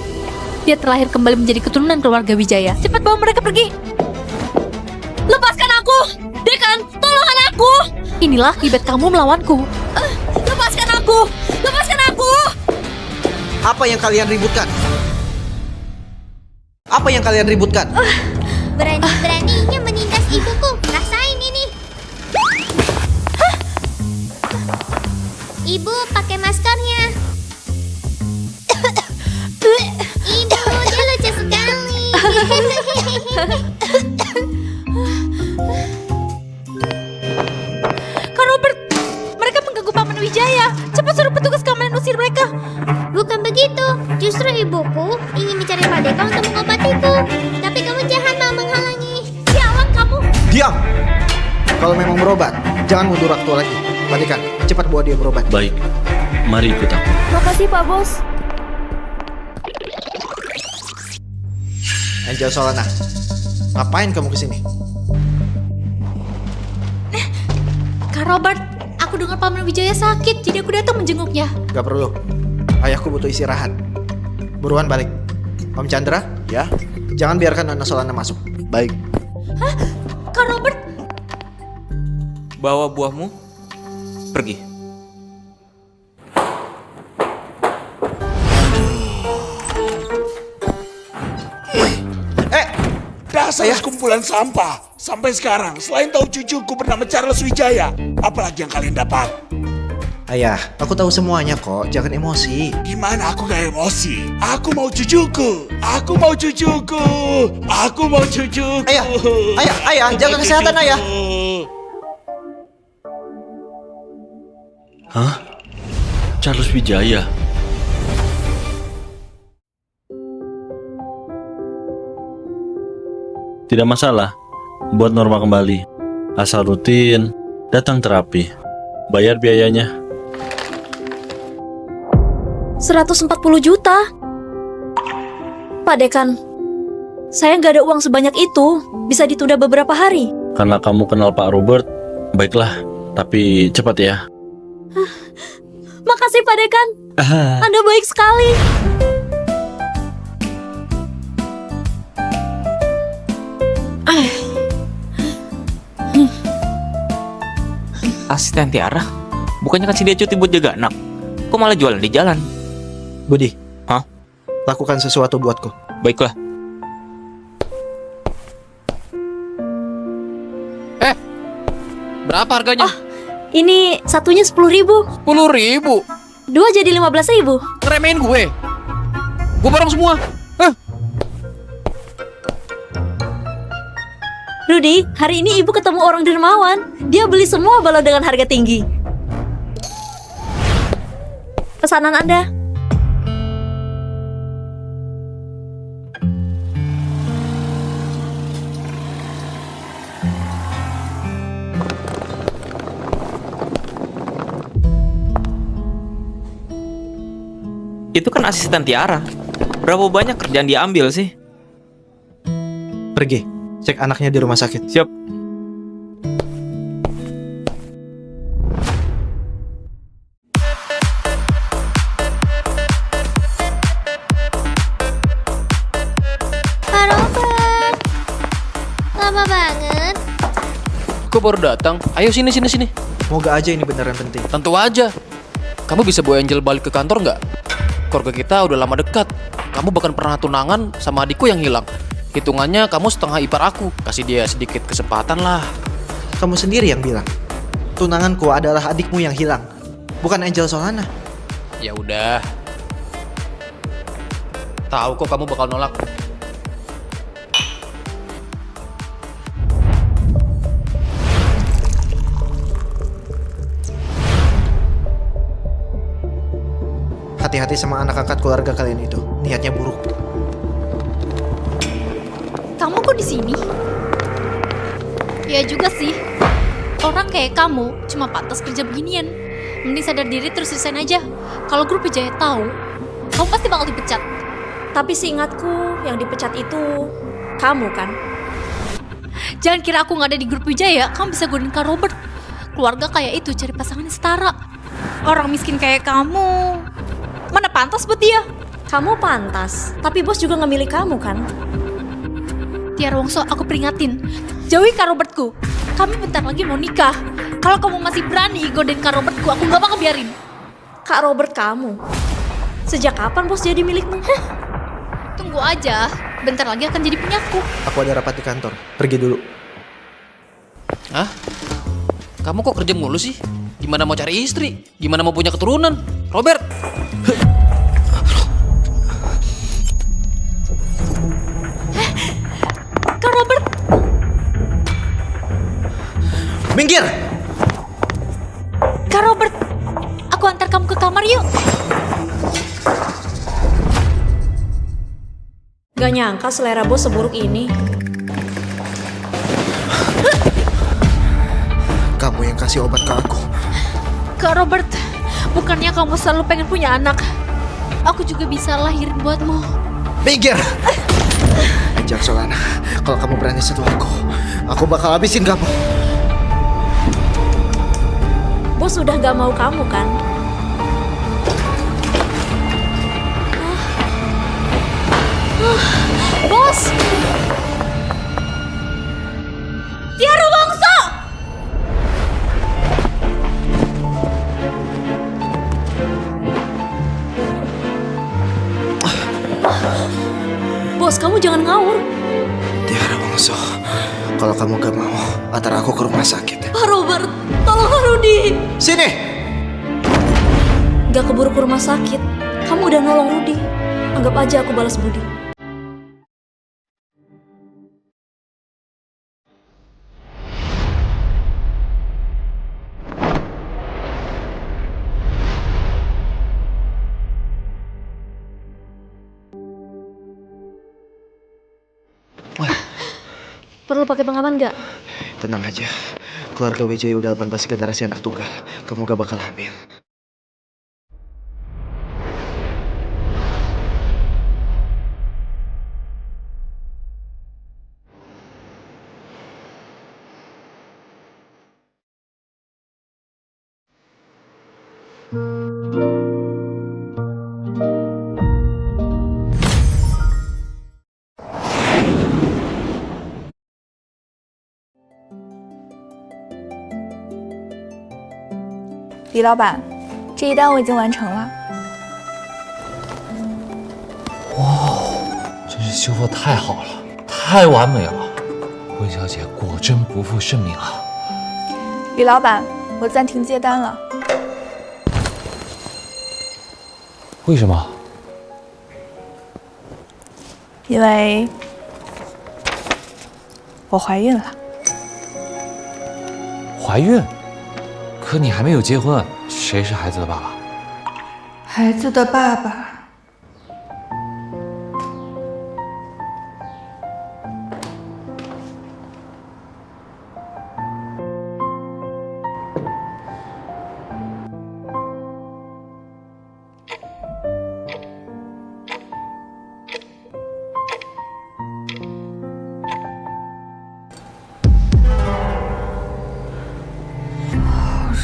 dia terlahir kembali menjadi keturunan keluarga Wijaya. Cepat bawa mereka pergi. Lepaskan aku! Dekan, tolong anakku! Inilah akibat kamu melawanku. Lepaskan aku! Lepaskan aku! Apa yang kalian ributkan? Apa yang kalian ributkan? Berani-beraninya menindas ibuku. Rasain ini. Ibu, pakai maskernya. Ibu, dia lucu sekali. Kak Robert, mereka mengganggu Paman Wijaya. Cepat suruh petugas keamanan usir mereka. Bukan begitu. Justru ibuku ingin mencari Pak Deka untuk mengobatiku. Tapi kamu jahat mau menghalangi. Sialan kamu. Diam! Kalau memang berobat, jangan mundur waktu lagi. Pak Dekan, cepat bawa dia berobat. Baik, mari ikut aku. Makasih, Pak Bos. Angel Solana, ngapain kamu kesini? Kak Robert, aku dengar Paman Wijaya sakit, jadi aku datang menjenguknya. Gak perlu. Ayahku butuh istirahat. Buruan balik. Om Chandra? Ya? Jangan biarkan Nona Solana masuk. Baik. Hah? Kak Robert? Bawa buahmu, pergi. Dasar kumpulan sampah. Sampai sekarang, selain tahu cucuku bernama Charles Wijaya, apalagi yang kalian dapat? Ayah, aku tahu semuanya kok. Jangan emosi. Gimana aku gak emosi? Aku mau cucuku. Aku mau cucuku. Aku mau cucuku. Ayah, jaga kesehatan ayah. Hah? Charles Wijaya? Tidak masalah, buat normal kembali. Asal rutin, datang terapi. Bayar biayanya. 140 juta. Pak Dekan, saya nggak ada uang sebanyak itu. Bisa ditunda beberapa hari. Karena kamu kenal Pak Robert, baiklah, tapi cepat ya. Makasih Pak Dekan. Anda baik sekali. Asisten Tiara? Bukannya kasih dia cuti buat jaga anak? Kok malah jualan di jalan? Budi. Hah? Lakukan sesuatu buatku. Baiklah. Berapa harganya? Ini satunya 10.000. 10.000? 2 jadi 15.000. Ngeremehin gue? Gue borong semua. Rudy, hari ini ibu ketemu orang dermawan. Dia beli semua balon dengan harga tinggi. Pesanan Anda. Itu kan asisten Tiara. Berapa banyak kerjaan dia ambil sih? Pergi, cek anaknya di rumah sakit. Siap. Pak Robert, lama banget. Kok baru datang? Ayo sini. Semoga aja ini beneran penting. Tentu aja. Kamu bisa bawa Angel balik ke kantor nggak? Keluarga kita udah lama dekat. Kamu bahkan pernah tunangan sama adikku yang hilang. Hitungannya kamu setengah ipar aku. Kasih dia sedikit kesempatan lah. Kamu sendiri yang bilang tunanganku adalah adikmu yang hilang, bukan Angel Solana. Ya udah. Tahu kok kamu bakal nolak. Hati-hati sama anak angkat keluarga kalian itu. Niatnya buruk. Kamu kok di sini? Ya juga sih. Orang kayak kamu cuma pantas kerja beginian. Mending sadar diri terus resign aja. Kalau grup Wijaya tahu, kamu pasti bakal dipecat. Tapi seingatku yang dipecat itu kamu kan? Jangan kira aku nggak ada di grup Wijaya, kamu bisa godain Kak Robert. Keluarga kayak itu cari pasangan yang setara. Orang miskin kayak kamu, mana pantas buat dia? Kamu pantas, tapi bos juga nggak milih kamu kan? Tiara Wongso, aku peringatin. Jauhi Kak Robertku. Kami bentar lagi mau nikah. Kalau kamu masih berani godain Kak Robertku, aku gak bakal biarin. Kak Robert kamu? Sejak kapan bos jadi milikmu? Tunggu aja, bentar lagi akan jadi punyaku. Aku ada rapat di kantor. Pergi dulu. Hah? Kamu kok kerja mulu sih? Gimana mau cari istri? Gimana mau punya keturunan? Robert! Kak Robert! Minggir! Kak Robert, aku antar kamu ke kamar yuk. Gak nyangka selera bos seburuk ini. Kamu yang kasih obat ke aku. Kak Robert, bukannya kamu selalu pengen punya anak? Aku juga bisa lahirin buatmu. Minggir! Angel Solana, kalau kamu berani sentuh aku bakal habisin kamu. Bos sudah gak mau kamu kan? Bos! Tiara Wongso! Bos, kamu jangan ngawur. Tiara Wongso, kalau kamu gak mau, antar aku ke rumah sakit. Pak Robert, tolong Rudy. Sini! Gak keburu ke rumah sakit. Kamu udah nolong Rudy. Anggap aja aku balas budi. Perlu pakai pengaman gak? Tenang aja, keluarga Wijaya udah 18 generasi anak tunggal. Kamu gak bakal hamil.李老板，这一单我已经完成了。真是修复太好了，太完美了！温小姐果真不负盛名啊！李老板，我暂停接单了。为什么？因为我怀孕了。怀孕？可你还没有结婚，谁是孩子的爸爸？孩子的爸爸。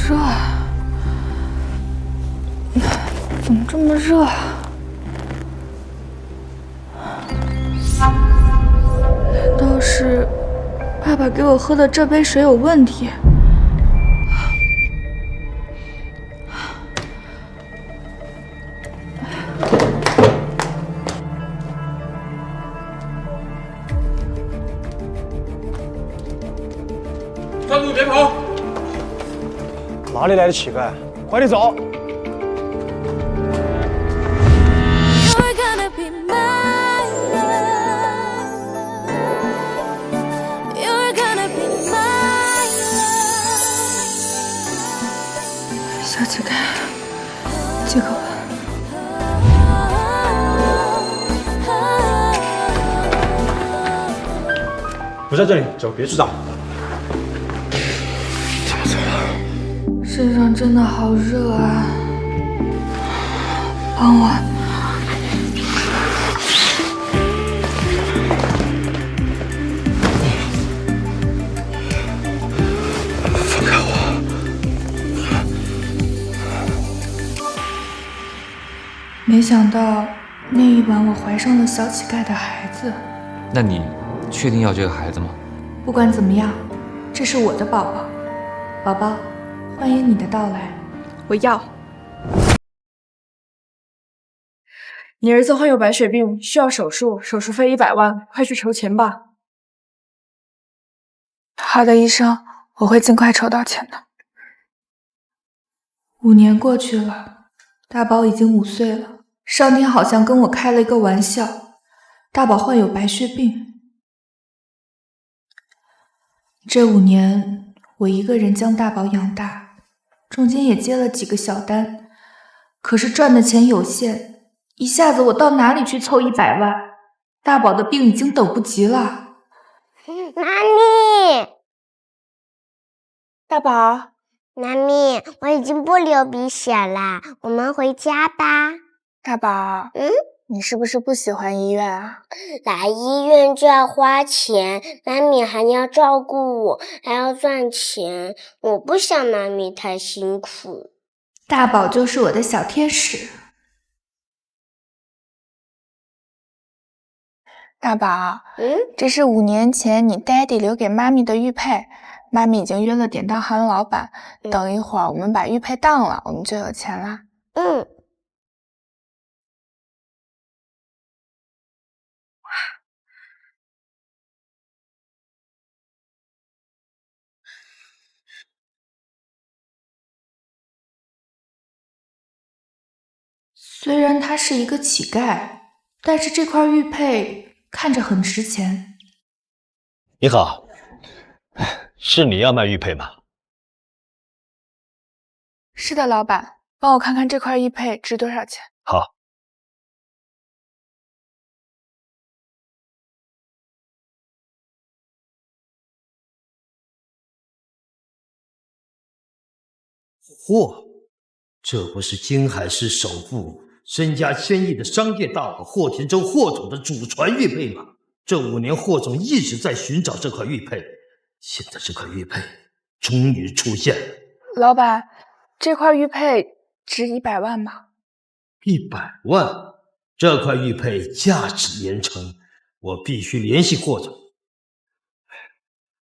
热啊！怎么这么热啊？难道是爸爸给我喝的这杯水有问题？站住，别跑！哪里来的乞丐？快点走！ You're gonna be my love. You're gonna be my love. 小乞丐，借口吧。不在这里，走，别去找。 身上真的好热啊！帮我。放开我！没想到那一晚我怀上了小乞丐的孩子。那你确定要这个孩子吗？不管怎么样，这是我的宝宝，宝宝。 欢迎你的到来，我要。你儿子患有白血病，需要手术，手术费100万，快去筹钱吧。好的，医生，我会尽快筹到钱的。5年过去了，大宝已经5岁了。上天好像跟我开了一个玩笑，大宝患有白血病。这5年，我一个人将大宝养大。 中间也接了几个小单，可是赚的钱有限，一下子我到哪里去凑100万？大宝的病已经等不及了。妈咪，大宝，妈咪，我已经不流鼻血了，我们回家吧。大宝，你是不是不喜欢医院啊？来医院就要花钱，妈咪还要照顾我，还要赚钱，我不想妈咪太辛苦。大宝就是我的小天使。大宝，这是5年前你 daddy 留给妈咪的玉佩，妈咪已经约了典当行老板，等一会儿我们把玉佩当了，我们就有钱啦。虽然他是一个乞丐，但是这块玉佩看着很值钱。你好，是你要卖玉佩吗？是的，老板，帮我看看这块玉佩值多少钱？好。嚯！这不是金海市首富、身家1000亿的商业大佬霍田洲霍总的祖传玉佩吗？这5年，霍总一直在寻找这块玉佩，现在这块玉佩终于出现了。老板，这块玉佩值100万吗？100万？这块玉佩价值连城，我必须联系霍总。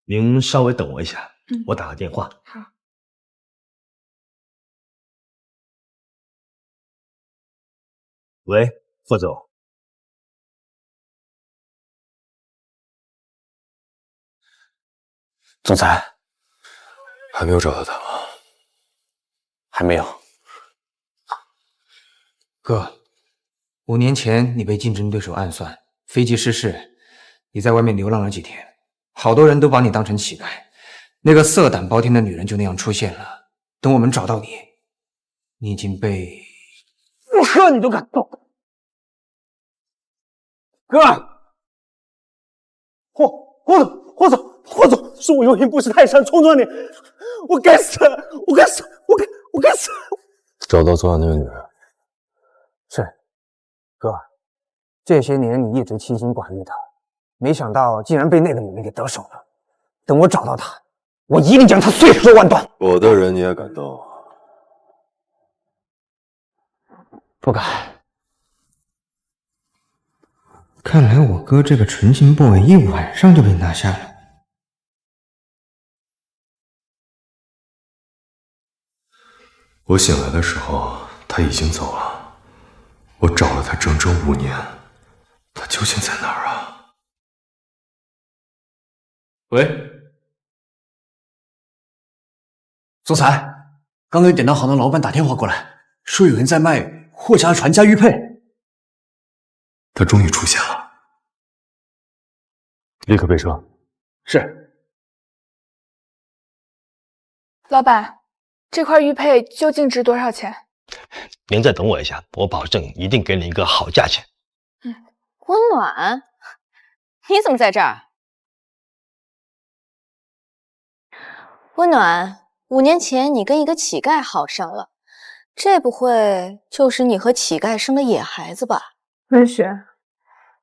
您稍微等我一下，我打个电话。好。 喂，霍总。总裁，还没有找到他吗？还没有。哥，5年前你被竞争对手暗算，飞机失事，你在外面流浪了几天，好多人都把你当成乞丐。那个色胆包天的女人就那样出现了。等我们找到你，你已经被……哥，你都敢动？哥，霍总，是我有眼不识泰山，冲撞你，我该死，我该死。找到作案那个女人？是，哥，这些年你一直清心寡欲的，没想到竟然被那个女人给得手了。等我找到她，我一定将她碎尸万段。我的人你也敢动？不敢。看来我哥这个纯情 boy 一晚上就被拿下了。我醒来的时候，他已经走了。我找了他整整5年，他究竟在哪儿啊？喂，总裁，刚给典当行的老板打电话过来，说有人在卖霍家的传家玉佩。他终于出现了，立刻备车。是。老板，这块玉佩究竟值多少钱？您再等我一下，我保证一定给你一个好价钱。温暖，你怎么在这儿？温暖，5年前你跟一个乞丐好上了，这不会就是你和乞丐生的野孩子吧？文雪，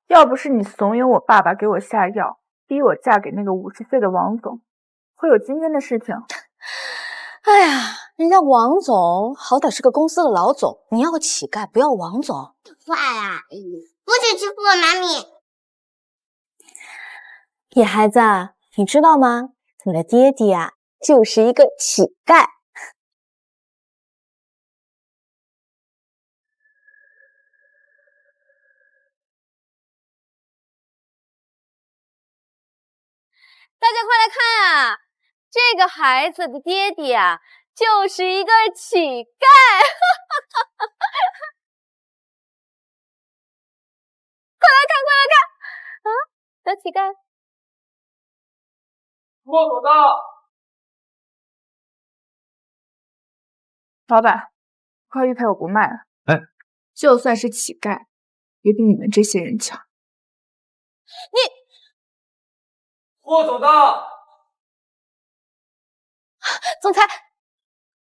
要不是你怂恿我爸爸给我下药，逼我嫁给那个50岁的王总，会有今天的事情。哎呀，人家王总好歹是个公司的老总，你要个乞丐，不要王总。坏啊！不许欺负我妈咪！野孩子，你知道吗？你的爹爹啊，就是一个乞丐。大家快来看啊！这个孩子的爹爹啊，就是一个乞丐。快来看，快来看！啊，小乞丐。骆驼到。老板，这块玉佩我不卖了。哎，就算是乞丐，也比你们这些人强。你，霍总到。总裁。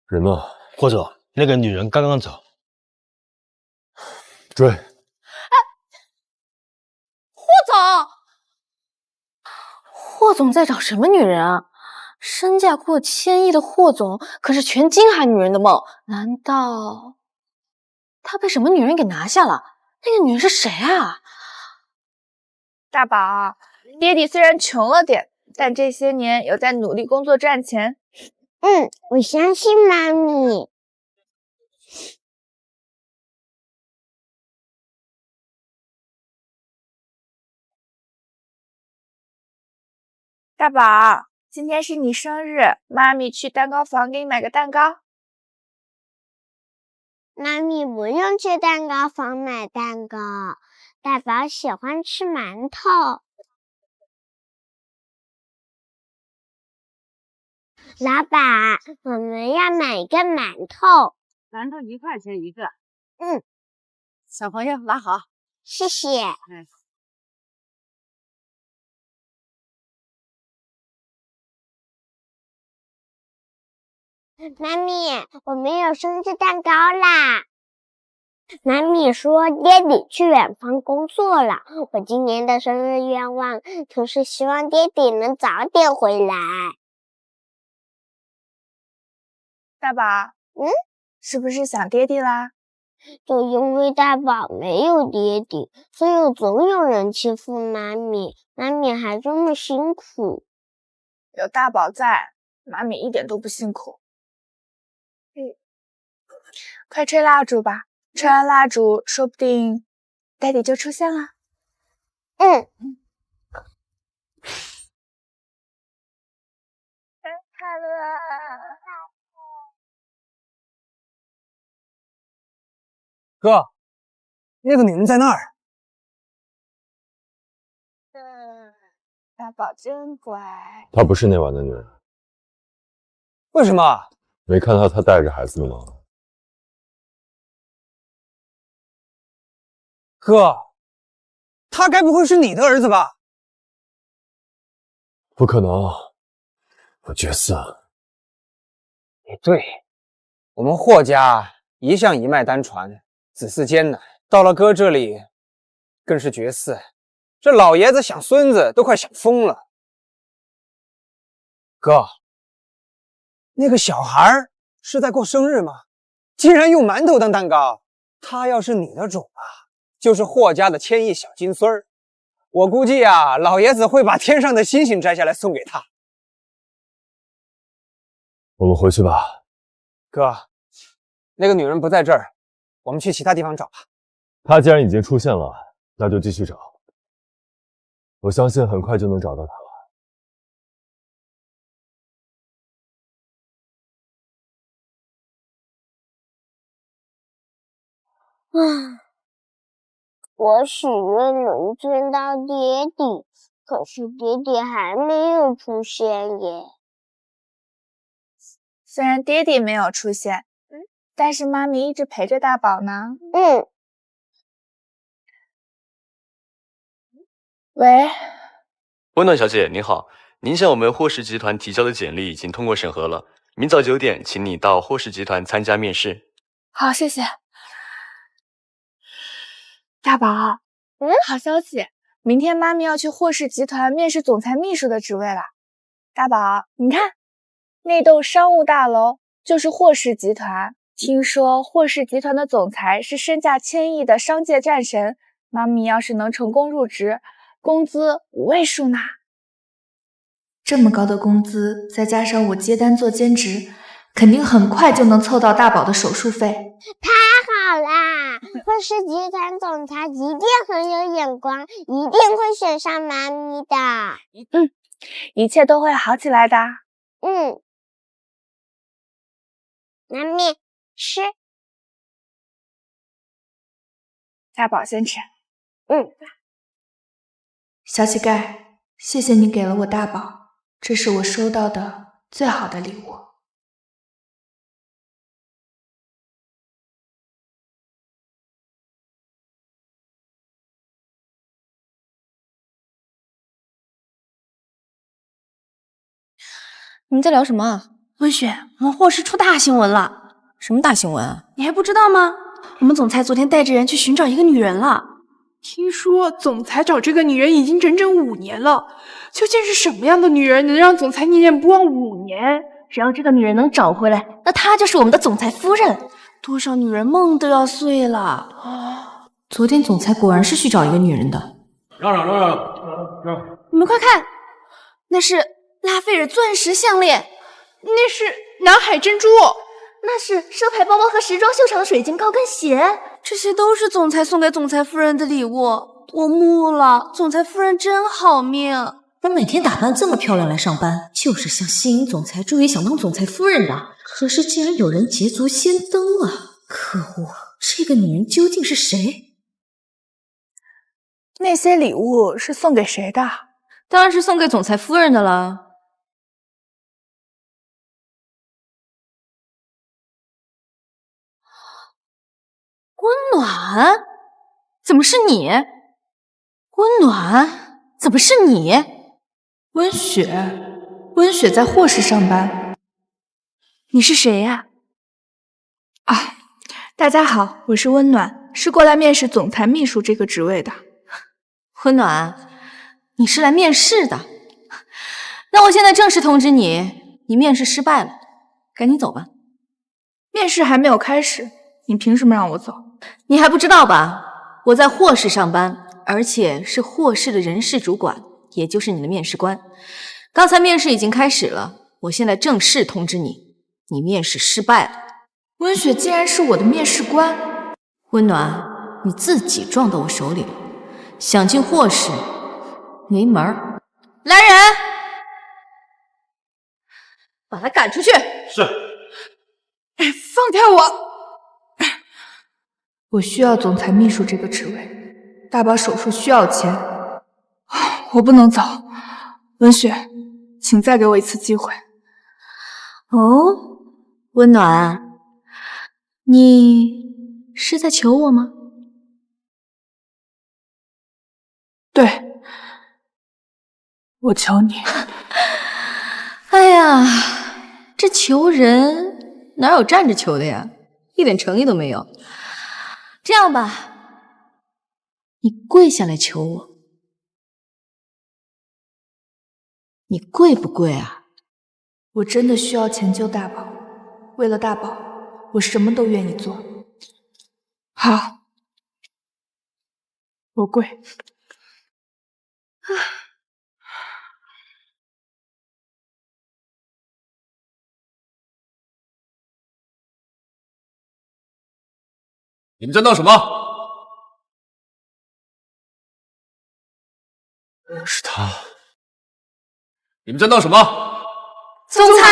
人呢？霍总，那个女人刚刚走。追。霍总在找什么女人啊？身价过千亿的霍总可是全金海女人的梦，难道他被什么女人给拿下了？那个女人是谁啊？大宝，爹地虽然穷了点，但这些年有在努力工作赚钱。我相信妈咪。大宝，今天是你生日，妈咪去蛋糕房给你买个蛋糕。妈咪不用去蛋糕房买蛋糕，大宝喜欢吃馒头。老板，我们要买一个馒头。馒头1块钱一个。小朋友拿好。谢谢。妈咪，我们有生日蛋糕啦！妈咪说爹地去远方工作了，我今年的生日愿望就是希望爹地能早点回来。大宝，是不是想爹地啦？就因为大宝没有爹地，所以总有人欺负妈咪，妈咪还这么辛苦。有大宝在，妈咪一点都不辛苦。快吹蜡烛吧，吹完蜡烛，说不定爹地就出现了。哥，那个女人在那儿。大宝真乖。她不是那晚的女人。为什么？没看到她带着孩子的吗？哥，他该不会是你的儿子吧？不可能，我绝嗣。也对，我们霍家一向一脉单传，子嗣艰难，到了哥这里，更是绝嗣。这老爷子想孙子都快想疯了。哥，那个小孩是在过生日吗？竟然用馒头当蛋糕，他要是你的种啊，就是霍家的千亿小金孙儿。我估计啊，老爷子会把天上的星星摘下来送给他。我们回去吧。哥，那个女人不在这儿，我们去其他地方找吧。她既然已经出现了，那就继续找。我相信很快就能找到她了。我许愿能见到爹地，可是爹地还没有出现耶。虽然爹地没有出现，但是妈咪一直陪着大宝呢。喂，温暖小姐您好，您向我们霍氏集团提交的简历已经通过审核了，明早9点，请你到霍氏集团参加面试。好，谢谢。大宝，好消息，明天妈咪要去霍氏集团面试总裁秘书的职位了。大宝，你看，那栋商务大楼就是霍氏集团。听说霍氏集团的总裁是身价1000亿的商界战神，妈咪要是能成功入职，工资5位数呢。这么高的工资，再加上我接单做兼职，肯定很快就能凑到大宝的手术费。太好啦！霍氏集团总裁一定很有眼光，一定会选上妈咪的。一切都会好起来的。妈咪，吃。大宝先吃。小乞丐，谢谢你给了我大宝，这是我收到的最好的礼物。你们在聊什么啊？温雪，我们霍氏出大新闻了。什么大新闻啊？你还不知道吗？我们总裁昨天带着人去寻找一个女人了。听说总裁找这个女人已经整整5年了，究竟是什么样的女人能让总裁念念不忘5年？只要这个女人能找回来，那她就是我们的总裁夫人。多少女人梦都要碎了。昨天总裁果然是去找一个女人的。让！你们快看，那是拉斐尔钻石项链，那是南海珍珠，那是奢牌包包和时装秀场的水晶高跟鞋，这些都是总裁送给总裁夫人的礼物。我木了，总裁夫人真好命。我每天打扮这么漂亮来上班，就是想吸引总裁注意，想当总裁夫人的。可是竟然有人捷足先登了，可恶！这个女人究竟是谁？那些礼物是送给谁的？当然是送给总裁夫人的了。温暖，怎么是你？温暖，怎么是你？温雪，温雪在霍氏上班。你是谁呀？大家好，我是温暖，是过来面试总裁秘书这个职位的。温暖，你是来面试的？那我现在正式通知你，你面试失败了，赶紧走吧。面试还没有开始，你凭什么让我走？你还不知道吧？我在霍氏上班，而且是霍氏的人事主管，也就是你的面试官。刚才面试已经开始了，我现在正式通知你，你面试失败了。温雪竟然是我的面试官。温暖，你自己撞到我手里了，想进霍氏没门儿。来人！把他赶出去。是。放开我！我需要总裁秘书这个职位，大宝手术需要钱，我不能走。文雪，请再给我一次机会。哦，温暖，你是在求我吗？对，我求你。哎呀，这求人哪有站着求的呀？一点诚意都没有。这样吧，你跪下来求我，你跪不跪啊？我真的需要钱救大宝，为了大宝，我什么都愿意做。好，我跪。你们在闹什么？是他。你们在闹什么？总裁！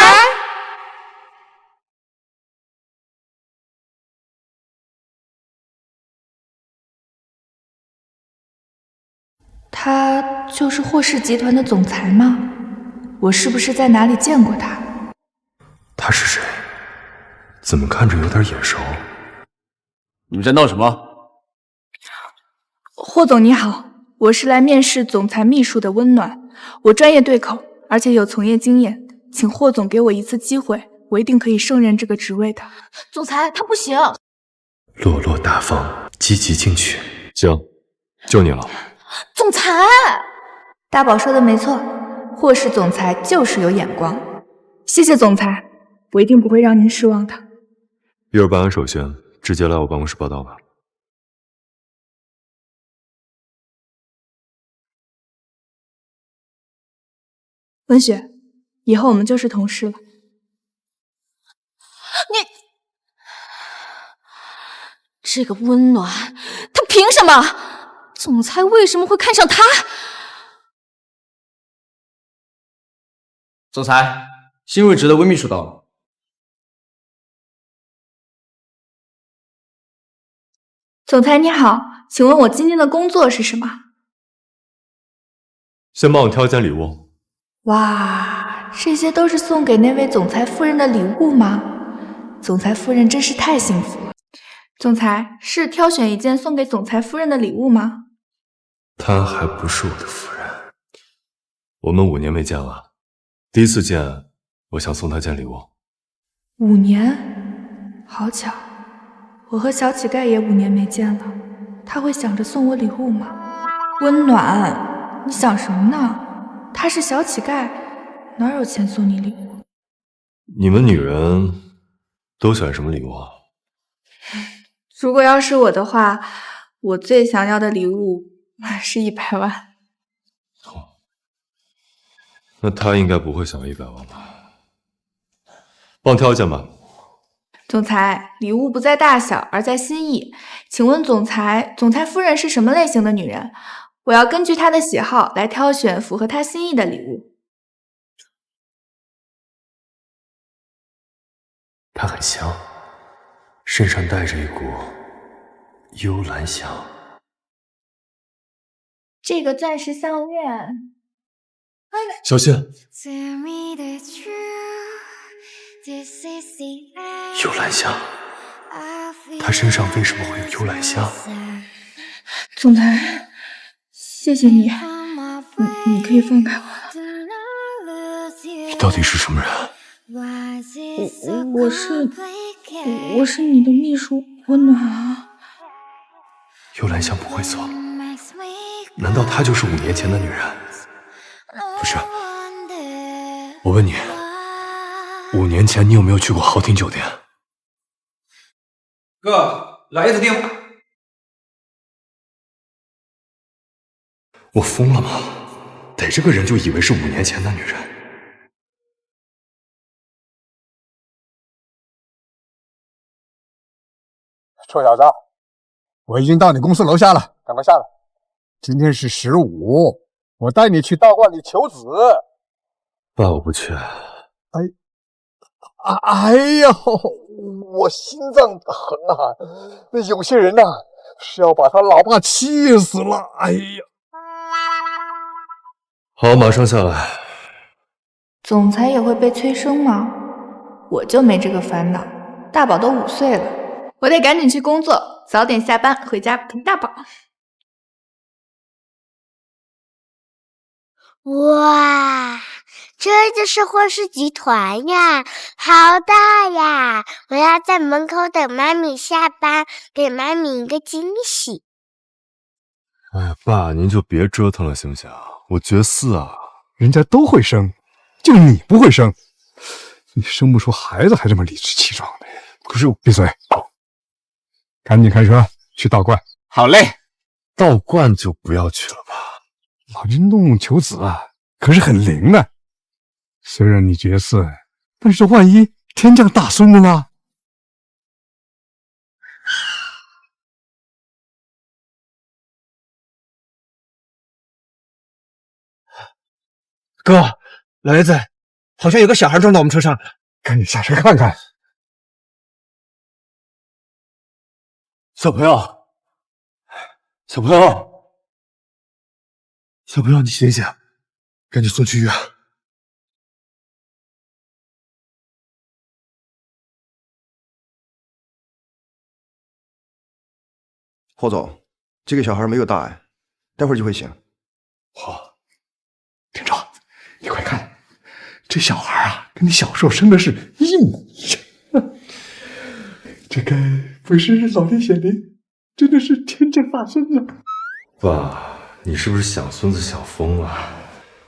他就是霍氏集团的总裁吗？我是不是在哪里见过他？他是谁？怎么看着有点眼熟？你们在闹什么？霍总你好，我是来面试总裁秘书的温暖，我专业对口，而且有从业经验，请霍总给我一次机会，我一定可以胜任这个职位的。总裁，他不行。落落大方，积极进取。行，就你了。总裁，大宝说的没错，霍氏总裁就是有眼光。谢谢总裁，我一定不会让您失望的。一会儿办完手续，直接来我办公室报道吧。文雪，以后我们就是同事了。你这个温暖，他凭什么？总裁为什么会看上他？总裁，新入职的温秘书到了。总裁你好，请问我今天的工作是什么？先帮我挑一件礼物。哇，这些都是送给那位总裁夫人的礼物吗？总裁夫人真是太幸福了。总裁，是挑选一件送给总裁夫人的礼物吗？她还不是我的夫人。我们5年没见了，第一次见，我想送她件礼物。5年？好巧，我和小乞丐也5年没见了，他会想着送我礼物吗？温暖，你想什么呢？他是小乞丐，哪有钱送你礼物？你们女人都喜欢什么礼物啊？如果要是我的话，我最想要的礼物是100万。那她应该不会想要100万吧？帮我挑一件吧。总裁，礼物不在大小，而在心意。请问总裁夫人是什么类型的女人？我要根据她的喜好来挑选符合她心意的礼物。她很香，身上带着一股幽兰香。这个钻石项链，小心！幽兰香，她身上为什么会有幽兰香？总裁，谢谢你，你可以放开我了。你到底是什么人？我是你的秘书温暖啊。幽兰香不会错，难道她就是5年前的女人？不是，我问你，5年前你有没有去过豪庭酒店？哥，老爷子电话。我疯了吗？逮这个人就以为是5年前的女人。臭小子，我已经到你公司楼下了，赶快下来。今天是15，我带你去道观里求子。爸，我不去。哎，哎呀，我心脏疼啊！那有些人呐，是要把他老爸气死了。哎呀！好，马上下来。总裁也会被催生吗？我就没这个烦恼。大宝都5岁了，我得赶紧去工作，早点下班回家陪大宝。哇，这就是霍氏集团呀，好大呀！我要在门口等妈咪下班，给妈咪一个惊喜。哎呀，爸，您就别折腾了，行不行？我绝嗣啊！人家都会生，就你不会生。你生不出孩子还这么理直气壮的。可是闭嘴，赶紧开车去道观。好嘞，道观就不要去了吧。老人动求子啊，可是很灵的。虽然你绝嗣，但是万一天降大孙子呢？哥，老爷子，好像有个小孩撞到我们车上了，赶紧下车看看。小朋友，小朋友，小朋友，你醒醒，赶紧送去医院。霍总，这个小孩没有大碍，待会儿就会醒。好，厅长，你快看，这小孩啊，跟你小时候生的是一模一样。这该不是老天显灵，真的是天降大孙子。爸，你是不是想孙子想疯了？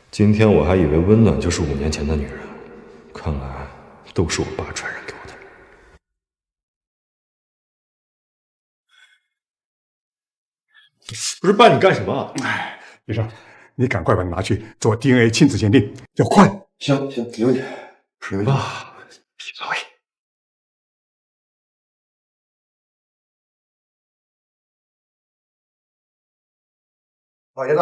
今天我还以为温暖就是5年前的女人，看来都是我爸传染给我的。不是爸，你干什么？哎，医生，你赶快把他拿去做 DNA 亲子鉴定，要快。行，没问题。爸，闭嘴。老爷子，